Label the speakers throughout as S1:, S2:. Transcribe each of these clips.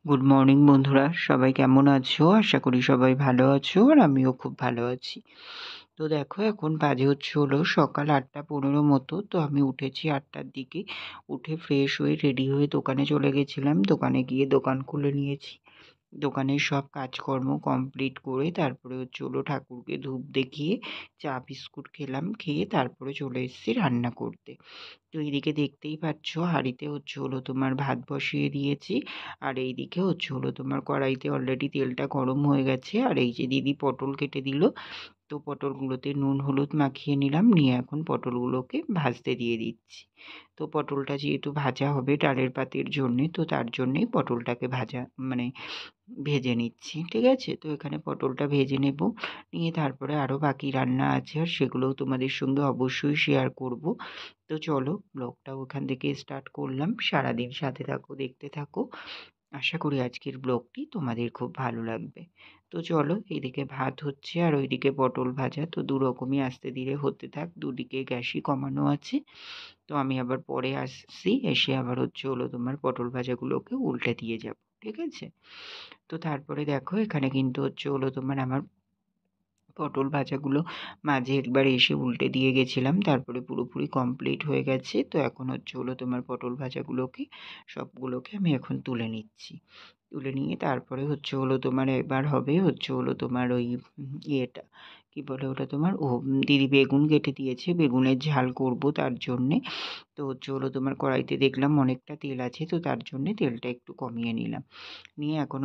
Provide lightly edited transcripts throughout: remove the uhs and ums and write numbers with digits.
S1: Good morning বন্ধুরা, সবাই কেমন আছো? আশা করি সবাই ভালো আছো, আর আমিও খুব ভালো আছি। তো দেখো, এখন বাজে হলো সকাল 8:15 মতো। তো আমি উঠেছি 8টার দিকে। উঠে ফ্রেশ হয়ে রেডি হয়ে দোকানে চলে গেছিলাম। দোকানে গিয়ে দোকান খুলে নিয়েছি। দোকানের সব কাজকর্ম কমপ্লিট করে তারপরে ঠাকুরকে ধূপ দেখিয়ে চা বিস্কুট খেলাম। খেয়ে তারপরে চলে এসেছি রান্না করতে। তো এইদিকে দেখতেই পাচ্ছ, হাঁড়িতে তোমার ভাত বসিয়ে দিয়েছি। আর এইদিকে তোমার কড়াইতে অলরেডি তেলটা গরম হয়ে গেছে। আর এই যে দিদি পটল কেটে দিল, তো পটলগুলোতে নুন হলুদ মাখিয়ে নিলাম। নিয়ে এখন পটলগুলোকে ভাজতে দিয়ে দিচ্ছি। তো পটলটা যেহেতু ভাজা হবে ডালের পাতের জন্যে, তো তার জন্যেই পটলটাকে মানে ভেজে নিচ্ছি। ঠিক আছে, তো এখানে পটলটা ভেজে নেব। নিয়ে তারপরে আরও বাকি রান্না আছে, আর সেগুলোও তোমাদের সঙ্গে অবশ্যই শেয়ার করব। তো চলো, ব্লগটা ওখান থেকে স্টার্ট করলাম। সারাদিন সাথে থাকো, দেখতে থাকো। আশা করি আজকের ব্লগটি তোমাদের খুব ভালো লাগবে। তো চলো, এইদিকে ভাত হচ্ছে আর ওইদিকে পটল ভাজা। তো দু রকমই আস্তে ধীরে হতে থাক, দুদিকে গ্যাসই কমানো আছে। তো আমি আবার পরে আসছি, এসে আবার তোমার পটল ভাজাগুলোকে উল্টে দিয়ে যাব। ঠিক আছে, তো তারপরে দেখো, এখানে কিন্তু তোমার আমার পটল ভাজাগুলো মাঝে একবার এসে উল্টে দিয়ে গেছিলাম, তারপরে পুরোপুরি কমপ্লিট হয়ে গেছে। তো এখন তোমার পটল ভাজাগুলোকে সবগুলোকে আমি এখন তুলে নিচ্ছি। তুলে নিয়ে তারপরে তোমার এবার হবে তোমার ওই ইয়েটা কি বলে ওটা তোমার, দিদি বেগুন কেটে দিয়েছে, বেগুনের ঝাল করব তার জন্যে। তো তোমার কড়াইতে দেখলাম অনেকটা তেল আছে, তো তার জন্যে তেলটা একটু কমিয়ে নিলাম। নিয়ে এখন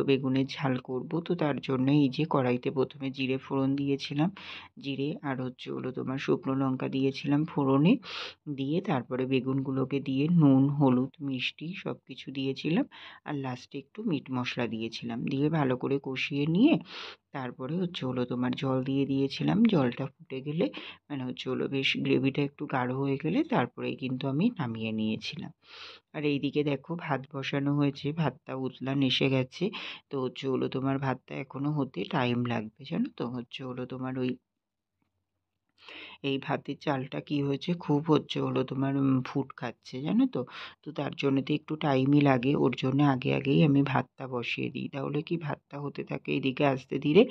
S1: বেগুনের ঝাল করব। তো তার জন্য এই যে কড়াইতে প্রথমে জিরে ফোড়ন দিয়েছিলাম। জিরে আর তোমার শুকনো লঙ্কা দিয়েছিলাম ফোড়নে। দিয়ে তারপরে বেগুনগুলোকে দিয়ে নুন হলুদ মিষ্টি সব কিছু দিয়েছিলাম। আর লাস্টে একটু মিট মশলা দিয়েছিলাম, দিয়ে ভালো করে কষিয়ে নিয়ে তারপরে তোমার জল দিয়ে দিয়েছিলাম। জলটা ফুটে গেলে মানে বেশ গ্রেভিটা একটু গাঢ় হয়ে গেলে তারপরেই কিন্তু আমি নামিয়ে নিয়েছিলাম। আর এইদিকে দেখো, ভাত বসানো হয়েছে, ভাতটা উতলান এসে গেছে। তো তোমার ভাতটা এখনো হতে টাইম লাগবে, জানো তো। তোমার ওই এই ভাতের চালটা কি হয়েছে, খুব তোমার ফুট খাচ্ছে, জানো তো। তো তার জন্য তো একটু টাইমই লাগে, ওর জন্য আগে আগেই আমি ভাতটা বসিয়ে দিই, তাহলে কি ভাতটা হতে থাকে এদিকে আস্তে ধীরে,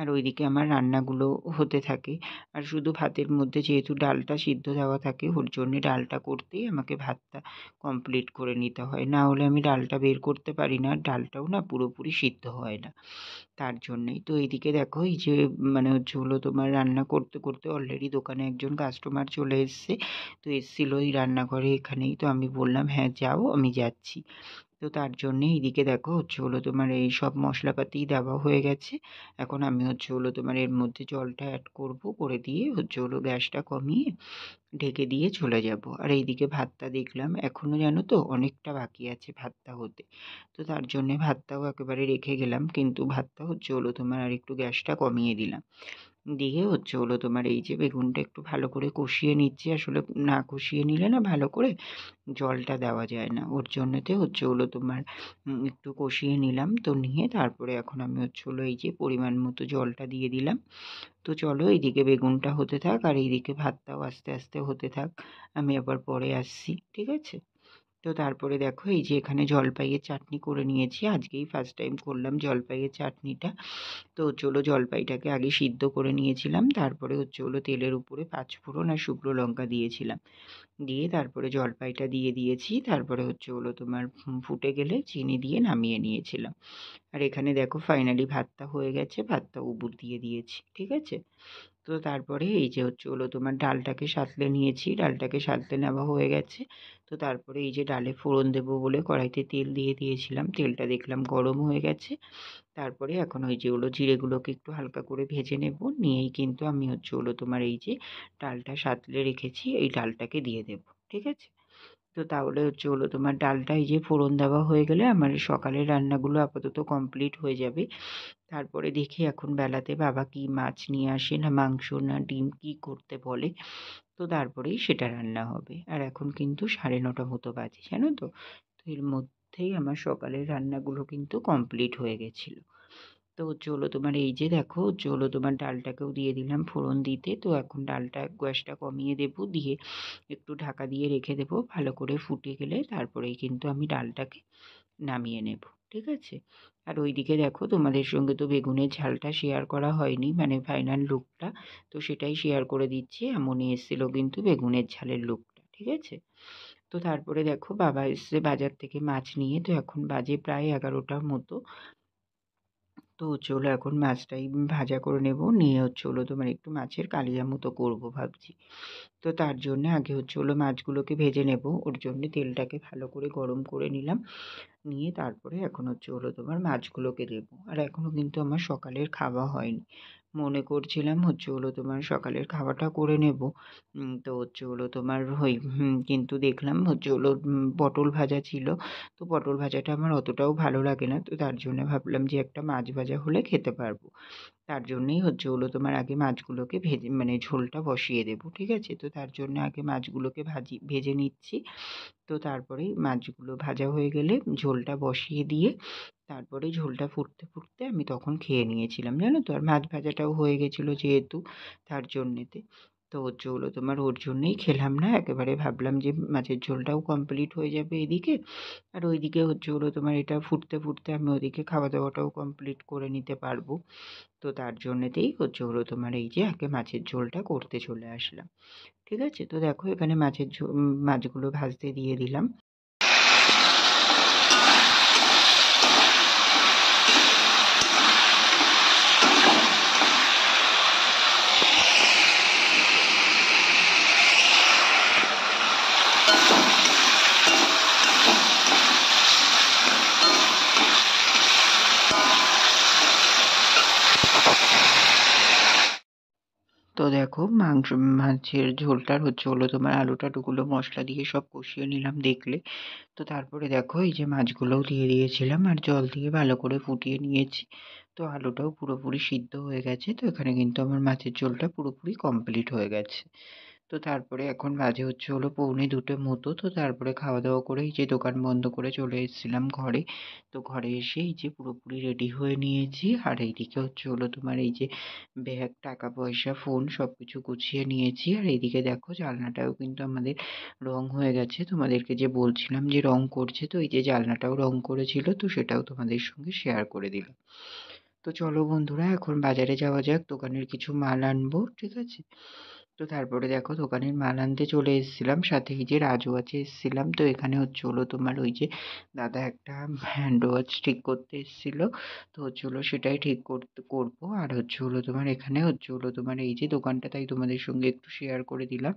S1: আর ওইদিকে আমার রান্নাগুলো হতে থাকে। আর শুধু ভাতের মধ্যে যেহেতু ডালটা সিদ্ধ দেওয়া থাকে, ওর জন্যে ডালটা করতেই আমাকে ভাতটা কমপ্লিট করে নিতে হয়, না হলে আমি ডালটা বের করতে পারি না। আর ডালটাও না পুরোপুরি সিদ্ধ হয় না, তার জন্যেই। তো এইদিকে দেখো, এই যে মানে তোমার রান্না করতে করতে অলরেডি দোকানে একজন কাস্টমার চলে এসছে। তো এসছিল এই রান্নাঘরে এখানেই, তো আমি বললাম হ্যাঁ যাও, আমি যাচ্ছি। তো তার জন্যে এইদিকে দেখো তোমার এই সব মশলাপাতি দেওয়া হয়ে গেছে। এখন আমি তোমার এর মধ্যে জলটা অ্যাড করব, করে দিয়ে গ্যাসটা কমিয়ে ঢেকে দিয়ে চলে যাব। আর এইদিকে ভাতটা দেখলাম এখনও জানো তো অনেকটা বাকি আছে ভাতটা হতে। তো তার জন্যে ভাতটাও একেবারে রেখে গেলাম, কিন্তু ভাতটা তোমার আর একটু গ্যাসটা কমিয়ে দিলাম। দিয়ে তোমার এই যে বেগুনটা একটু ভালো করে কষিয়ে নিচ্ছি। আসলে না কষিয়ে নিলে না ভালো করে জলটা দেওয়া যায় না, ওর জন্যতে তোমার একটু কষিয়ে নিলাম। তো নিয়ে তারপরে এখন আমি এই যে পরিমাণ মতো জলটা দিয়ে দিলাম। তো চলো, এইদিকে বেগুনটা হতে থাক আর এইদিকে ভাতটাও আস্তে আস্তে হতে থাক, আমি আবার পরে আসছি। ঠিক আছে, তো তারপরে দেখো, এই যে এখানে জলপাইয়ের চাটনি করে নিয়েছি, আজকেই ফার্স্ট টাইম করলাম জলপাইয়ের চাটনিটা। তো জলপাইটাকে আগে সিদ্ধ করে নিয়েছিলাম, তারপরে তেলের উপরে পাঁচফোড়ন আর শুকনো লঙ্কা দিয়েছিলাম। দিয়ে তারপরে জলপাইটা দিয়ে দিয়েছি, তারপরে তোমার ফুটে গেলে চিনি দিয়ে নামিয়ে নিয়েছিলাম। আর এখানে দেখো ফাইনালি ভাতটা হয়ে গেছে, ভাতটা উবুর দিয়ে দিয়েছি। ঠিক আছে, তো তারপরে এই যে তোমার ডালটাকে সাঁতলে নিয়েছি, ডালটাকে সাঁতলে নেওয়া হয়ে গেছে। তো তারপরে এই যে ডালে ফোড়ন দেবো বলে কড়াইতে তেল দিয়ে দিয়েছিলাম, তেলটা দেখলাম গরম হয়ে গেছে। তারপরে এখন ওই যে জিরেগুলোকে একটু হালকা করে ভেজে নেব, নিয়েই কিন্তু আমি তোমার এই যে ডালটা সাঁতলে রেখেছি এই ডালটাকে দিয়ে দেব। ঠিক আছে, তো তাহলে তোমার ডালটা এই যে ফোড়ন দেওয়া হয়ে গেলে আমার সকালের রান্নাগুলো আপাতত কমপ্লিট হয়ে যাবে। তারপরে দেখি এখন বেলাতে বাবা কি মাছ নিয়ে আসে, না মাংস না ডিম কি করতে বলে। তো তারপরেই সেটা রান্না হবে। আর এখন কিন্তু 9:30 মতো বাজে, জানো তো। তো এর মধ্যেই আমার সকালের রান্নাগুলো কিন্তু কমপ্লিট হয়ে গেছিলো। তো তোমার এই যে দেখো তোমার ডালটাকেও দিয়ে দিলাম ফোড়ন দিতে। তো এখন ডালটা গ্যাসটা কমিয়ে দেবো, দিয়ে একটু ঢাকা দিয়ে রেখে দেবো, ভালো করে ফুটে গেলে তারপরেই কিন্তু আমি ডালটাকে নামিয়ে নেব। ঠিক আছে? আর ওইদিকে দেখো তোমাদের সঙ্গে তো বেগুনের ঝালটা শেয়ার করা হয়নি, মানে ফাইনাল লুকটা, তো সেটাই শেয়ার করে দিচ্ছি। এমনই এসেছিল কিন্তু বেগুনের ঝালের লুকটা, ঠিক আছে? তো তারপরে দেখো বাবা এসছে বাজার থেকে মাছ নিয়ে, তো এখন বাজে প্রায় 11টার মতো। তো হলো এখন মাছটাই ভাজা করে নেব, নিয়ে হলো তোমার একটু মাছের কালিয়া মতো করবো ভাবছি। তো তার জন্যে আগে হলো মাছগুলোকে ভেজে নেব, ওর জন্যে তেলটাকে ভালো করে গরম করে নিলাম। নিয়ে তারপরে এখন হলো তোমার মাছগুলোকে দেবো। আর এখনও কিন্তু আমার সকালের খাওয়া হয়নি। মনে করছিলাম হলো তোমার সকালের খাওয়াটা করে নেব। তো হলো তোমার কিন্তু দেখলাম হলো পটল ভাজা ছিল। তো পটল ভাজাটা আমার অতটাও ভালো লাগে না। তো তার জন্য ভাবলাম যে একটা মাছ ভাজা হলে খেতে পারবো। তার জন্যেই হলো তোমার আগে মাছগুলোকে ভেজে মানে ঝোলটা বসিয়ে দেবো, ঠিক আছে? তো তার জন্য আগে মাছগুলোকে ভেজে নিচ্ছি। তো তারপরেই মাছগুলো ভাজা হয়ে গেলে ঝোলটা বসিয়ে দিয়ে তারপরে ঝোলটা ফুটতে ফুটতে আমি তখন খেয়ে নিয়েছিলাম, জানো তো? আর মাছ ভাজাটাও হয়ে গেছিলো যেহেতু, তার জন্যেতে। তো হলো তোমার ওর জন্যেই খেলাম না, একেবারে ভাবলাম যে মাছের ঝোলটাও কমপ্লিট হয়ে যাবে এদিকে, আর ওইদিকে হলো তোমার এটা ফুটতে ফুটতে আমি ওদিকে খাওয়া দাওয়াটাও কমপ্লিট করে নিতে পারবো। তো তার জন্যেতেই হলো তোমার এই যে আগে মাছের ঝোলটা করতে চলে আসলাম, ঠিক আছে? তো দেখো এখানে মাছগুলো ভাজতে দিয়ে দিলাম। তো দেখো মাছের ঝোলটার হলো তোমার আলু টালুগুলো মশলা দিয়ে সব কষিয়ে নিলাম দেখলে। তো তারপরে দেখো এই যে মাছগুলোও দিয়ে দিয়েছিলাম আর জল দিয়ে ভালো করে ফুটিয়ে নিয়েছি। তো আলুটাও পুরোপুরি সিদ্ধ হয়ে গেছে, তো এখানে কিন্তু আমার মাছের ঝোলটা পুরোপুরি কমপ্লিট হয়ে গেছে। তো তারপরে এখন বাজে হলো 1:45 মতো। তো তারপরে খাওয়া দাওয়া করে এই যে দোকান বন্ধ করে চলে এসেছিলাম ঘরে। তো ঘরে এসে এই যে পুরোপুরি রেডি হয়ে নিয়েছি, আর এইদিকে হলো তোমার এই যে ব্যাগ, টাকা পয়সা, ফোন সব কিছু গুছিয়ে নিয়েছি। আর এইদিকে দেখো জানলাটাও কিন্তু আমাদের রং হয়ে গেছে, তোমাদেরকে যে বলছিলাম যে রং করছে, তো এই যে জানলাটাও রং করেছিল, তো সেটাও তোমাদের সঙ্গে শেয়ার করে দিলাম। তো চলো বন্ধুরা এখন বাজারে যাওয়া যাক, দোকানের কিছু মাল আনবো, ঠিক আছে? তো তারপরে দেখো দোকানের মাল আনতে চলে এসেছিলাম, সাথে এই যে রাজওয়াচে এসেছিলাম। তো এখানে হলো তোমার ওই যে দাদা একটা হ্যান্ড ওয়াচ ঠিক করতে এসেছিল। তো হলো সেটাই ঠিক করবো। আর হলো তোমার এখানে হলো তোমার এই যে দোকানটা, তাই তোমাদের সঙ্গে একটু শেয়ার করে দিলাম।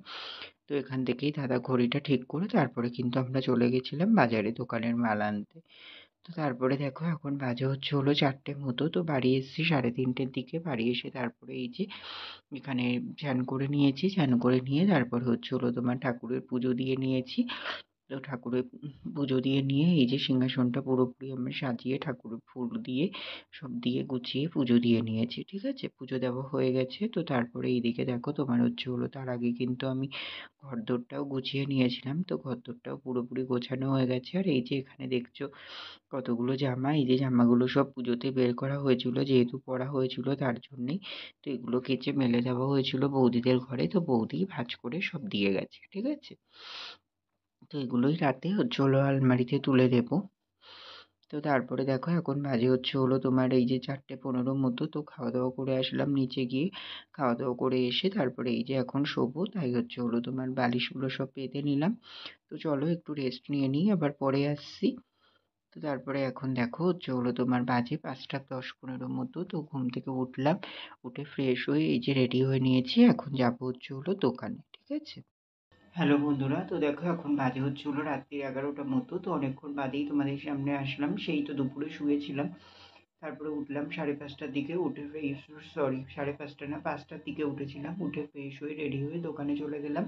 S1: তো এখান থেকেই দাদা ঘড়িটা ঠিক করে তারপরে কিন্তু আমরা চলে গেছিলাম বাজারে দোকানের মাল আনতে। তো তারপরে দেখো এখন বাজে হলো 4টে মতো। তো বাড়ি এসেছি 3:30টের দিকে। বাড়ি এসে তারপরে এই যে এখানে চান করে নিয়েছি, চান করে নিয়ে তারপর হলো তোমার ঠাকুরের পুজো দিয়ে নিয়েছি। তো ঠাকুরের পুজো দিয়ে নিয়ে এই যে সিংহাসনটা পুরোপুরি আমি সাজিয়ে ঠাকুরের ফুল দিয়ে সব দিয়ে গুছিয়ে পুজো দিয়ে নিয়েছি, ঠিক আছে? পুজো দেওয়া হয়ে গেছে। তো তারপরে এইদিকে দেখো তোমার হলো তার আগে কিন্তু আমি ঘরদোরটাও গুছিয়ে নিয়েছিলাম। তো ঘরদোরটাও পুরোপুরি গোছানো হয়ে গেছে। আর এই যে এখানে দেখছো কতগুলো জামা, এই যে জামাগুলো সব পুজোতে বের করা হয়েছিল যেহেতু পরা হয়েছিল তার জন্যেই। তো এগুলো কেচে মেলে দেওয়া হয়েছিল বৌদিদের ঘরে, তো বৌদি ভাঁজ করে সব দিয়ে গেছে, ঠিক আছে? তো এগুলোই রাতে হলো আলমারিতে তুলে দেবো। তো তারপরে দেখো এখন বাজে হলো তোমার এই যে 4:15 মতো। তো খাওয়া দাওয়া করে আসলাম নিচে গিয়ে, খাওয়া দাওয়া করে এসে তারপরে এই যে এখন শোবো, তাই হলো তোমার বালিশগুলো সব পেতে নিলাম। তো চলো একটু রেস্ট নিয়ে নিই, আবার পরে আসছি। তো তারপরে এখন দেখো হলো তোমার বাজে 5:10-15 মতো। তো ঘুম থেকে উঠলাম, উঠে ফ্রেশ হয়ে এই যে রেডি হয়ে নিয়েছি, এখন যাবো হলো দোকানে, ঠিক আছে? হ্যালো বন্ধুরা, তো দেখো এখন বাজে হলো রাত্রি 11টা মতো। তো অনেকক্ষণ বাদেই তোমাদের সামনে আসলাম, সেই তো দুপুরে শুয়েছিলাম। তারপরে উঠলাম 5:30টার দিকে, উঠে সরি 5:30 না 5টার দিকে উঠেছিলাম, উঠে ফ্রেশ হয়ে রেডি হয়ে দোকানে চলে গেলাম।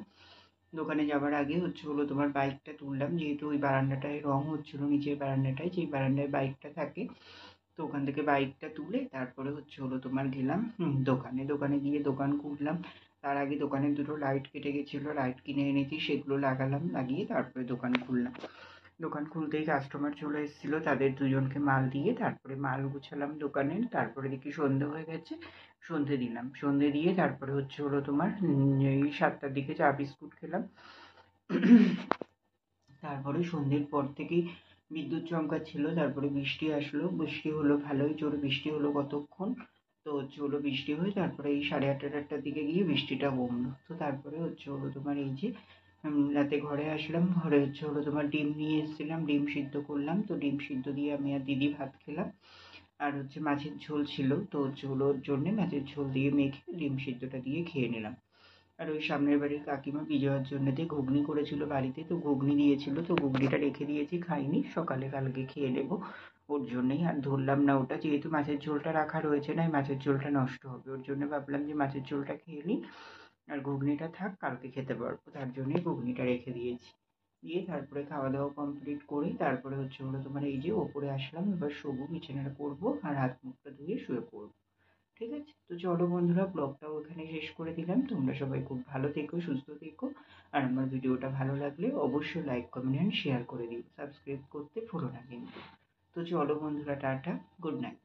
S1: দোকানে যাবার আগে হলো তোমার বাইকটা তুললাম, যেহেতু ওই বারান্দাটায় রং হচ্ছিলো, নিচের বারান্দাটায়, যেই বারান্দায় বাইকটা থাকে। তো ওখান থেকে বাইকটা তুলে তারপরে হলো তোমার গেলাম দোকানে। দোকানে গিয়ে দোকান খুললাম। তার আগে দোকানের দুটো লাইট কেটে গেছিলো, লাইট কিনে এনেছি, সেগুলো লাগালাম, লাগিয়ে তারপরে দোকান খুললাম। দোকান খুলতেই কাস্টমার চলে এসেছিলো, তাদের দুজনকে মাল দিয়ে তারপরে মাল গুছালাম দোকানের। তারপরে দেখি সন্ধে হয়ে গেছে, সন্ধে দিলাম, সন্ধে দিয়ে তারপরে হলো তোমার এই 7টার দিকে চা বিস্কুট খেলাম। তারপরে সন্ধ্যের পর থেকেই বিদ্যুৎ চমকাচ্ছিল, তারপরে বৃষ্টি আসলো, বৃষ্টি হলো ভালোই জোরে বৃষ্টি হলো কতক্ষণ। তো হলো বৃষ্টি হয়ে তারপরে এই 8:30-9টার দিকে গিয়ে বৃষ্টিটা কমলো। তো তারপরে হলো তোমার এই যে রাতে ঘরে আসলাম, ঘরে হলো তোমার ডিম নিয়ে এসেছিলাম, ডিম সিদ্ধ করলাম, তো ডিম সিদ্ধ দিয়ে আমি আর দিদি ভাত খেলাম। আর মাছের ঝোল ছিল, তো হলো ওর জন্যে মাছের ঝোল দিয়ে মেখে ডিম সিদ্ধটা দিয়ে খেয়ে নিলাম। আর ওই সামনের বাড়ির কাকিমা বিজয়ার জন্য ঘুগনি করেছিল বাড়িতে, তো ঘুগনি দিয়েছিল, তো ঘুগনিটা রেখে দিয়েছি, খাইনি, সকালে কালকে খেয়ে নেবো। ওর জন্যই আর ধরলাম না ওটা, যেহেতু মাছের ঝোলটা রাখা রয়েছে না, মাছের ঝোলটা নষ্ট হবে, ওর জন্য ভাবলাম যে মাছের ঝোলটা খেয়ে নিই, আর ঘুগনিটা থাক, কালকে খেতে পারবো, তার জন্যই ঘুগনিটা রেখে দিয়েছি। দিয়ে তারপরে খাওয়া দাওয়া কমপ্লিট করে তারপরে হলো তোমার এই যে ওপরে আসলাম, এবার শোবো, বিছানাটা করবো আর হাত মুখটা ধুয়ে শুয়ে পড়বো। ঠিক আছে, তো চলো বন্ধুরা, ব্লগটাও এখানে শেষ করে দিলাম। তোমরা সবাই খুব ভালো থেকো, সুস্থ থেকো, আর আমার ভিডিওটা ভালো লাগলে অবশ্যই লাইক কমেন্ট অ্যান্ড শেয়ার করে দিও, সাবস্ক্রাইব করতে ভুলো না কিন্তু। তো চলো বন্ধুরা, টাটা, গুড নাইট।